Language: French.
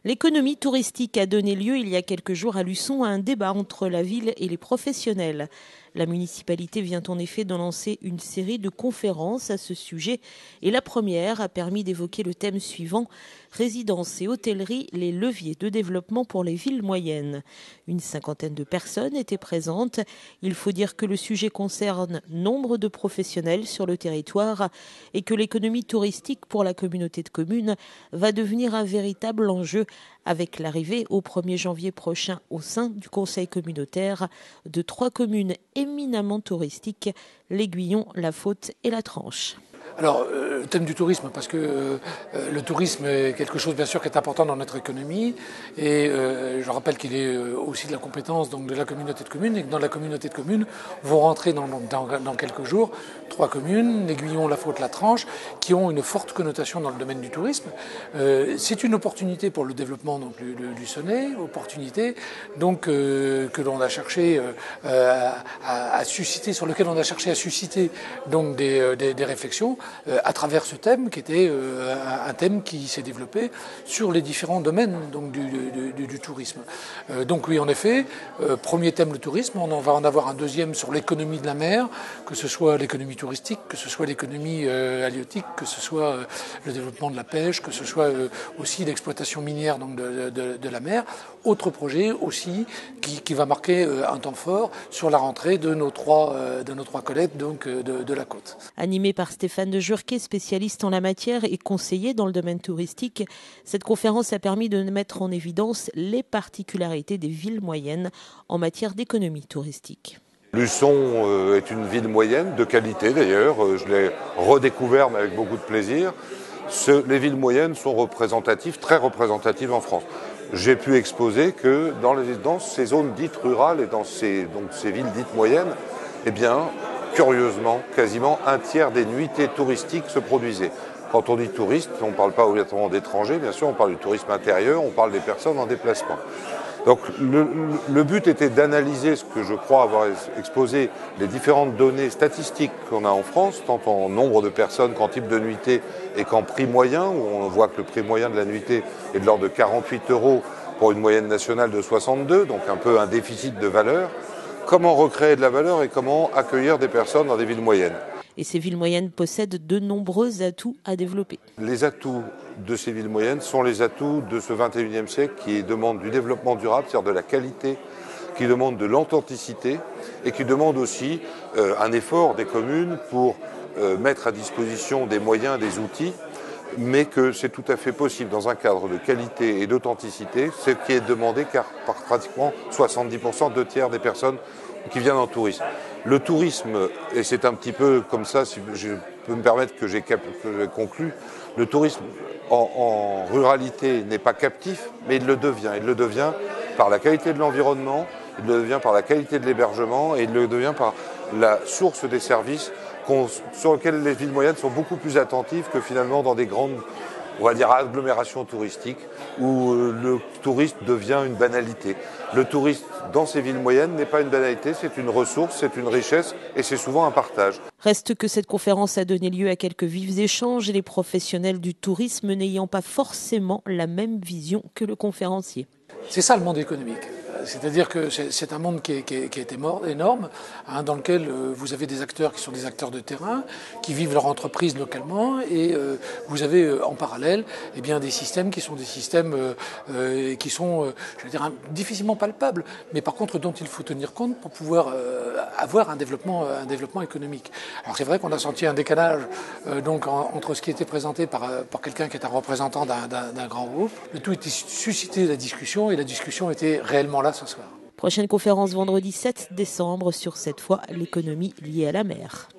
L'économie touristique a donné lieu il y a quelques jours à Luçon à un débat entre la ville et les professionnels. La municipalité vient en effet de lancer une série de conférences à ce sujet et la première a permis d'évoquer le thème suivant: résidence et hôtellerie, les leviers de développement pour les villes moyennes. Une cinquantaine de personnes étaient présentes. Il faut dire que le sujet concerne nombre de professionnels sur le territoire et que l'économie touristique pour la communauté de communes va devenir un véritable enjeu avec l'arrivée au 1er janvier prochain au sein du conseil communautaire de 3 communes éminemment touristiques, l'Aiguillon, la Faute et la Tranche. Alors, le thème du tourisme, parce que le tourisme est quelque chose bien sûr qui est important dans notre économie et je rappelle qu'il est aussi de la compétence donc, de la communauté de communes et que dans la communauté de communes vont rentrer dans quelques jours 3 communes, l'Aiguillon, la Faute, la Tranche, qui ont une forte connotation dans le domaine du tourisme. C'est une opportunité pour le développement donc, du Luçonnais, opportunité donc, que l'on a cherché à susciter, sur lequel on a cherché à susciter donc, des réflexions à travers ce thème qui était un thème qui s'est développé sur les différents domaines donc, du tourisme. Donc oui, en effet, premier thème le tourisme, on va en avoir un deuxième sur l'économie de la mer, que ce soit l'économie touristique, que ce soit l'économie halieutique, que ce soit le développement de la pêche, que ce soit aussi l'exploitation minière donc, de la mer. Autre projet aussi qui va marquer un temps fort sur la rentrée de nos trois collègues donc, de la côte. Animé par Stéphane de Jurquet, spécialiste en la matière et conseiller dans le domaine touristique, cette conférence a permis de mettre en évidence les particularités des villes moyennes en matière d'économie touristique. Luçon est une ville moyenne, de qualité d'ailleurs, je l'ai redécouvert mais avec beaucoup de plaisir. Les villes moyennes sont représentatives, très représentatives en France. J'ai pu exposer que dans ces zones dites rurales et dans ces villes dites moyennes, eh bien, curieusement, quasiment un tiers des nuitées touristiques se produisaient. Quand on dit touriste, on ne parle pas obligatoirement d'étrangers, bien sûr, on parle du tourisme intérieur, on parle des personnes en déplacement. Donc le but était d'analyser ce que je crois avoir exposé, les différentes données statistiques qu'on a en France, tant en nombre de personnes qu'en type de nuitée et qu'en prix moyen, où on voit que le prix moyen de la nuitée est de l'ordre de 48 € pour une moyenne nationale de 62, donc un peu un déficit de valeur. Comment recréer de la valeur et comment accueillir des personnes dans des villes moyennes. Et ces villes moyennes possèdent de nombreux atouts à développer. Les atouts de ces villes moyennes sont les atouts de ce 21e siècle qui demandent du développement durable, c'est-à-dire de la qualité, qui demande de l'authenticité et qui demande aussi un effort des communes pour mettre à disposition des moyens, des outils, mais que c'est tout à fait possible dans un cadre de qualité et d'authenticité, ce qui est demandé par pratiquement 70%, 2 tiers des personnes qui viennent en tourisme. Le tourisme, et c'est un petit peu comme ça, si je peux me permettre que j'ai conclu, le tourisme en ruralité n'est pas captif, mais il le devient. Il le devient par la qualité de l'environnement, il le devient par la qualité de l'hébergement et il le devient par la source des services sur lesquels les villes moyennes sont beaucoup plus attentives que finalement dans des grandes, on va dire, agglomérations touristiques où le tourisme devient une banalité. Le tourisme dans ces villes moyennes n'est pas une banalité, c'est une ressource, c'est une richesse et c'est souvent un partage. Reste que cette conférence a donné lieu à quelques vifs échanges, les professionnels du tourisme n'ayant pas forcément la même vision que le conférencier. C'est ça le monde économique. C'est-à-dire que c'est un monde qui est énorme, hein, dans lequel vous avez des acteurs qui sont des acteurs de terrain, qui vivent leur entreprise localement, et vous avez en parallèle eh bien, des systèmes qui sont des systèmes qui sont, je veux dire, difficilement palpables, mais par contre dont il faut tenir compte pour pouvoir avoir un développement économique. Alors c'est vrai qu'on a senti un décalage donc entre ce qui était présenté par quelqu'un qui est un représentant d'un grand groupe. Le tout était suscité la discussion, et la discussion était réellement là ce soir. Prochaine conférence vendredi 7 décembre sur cette fois l'économie liée à la mer.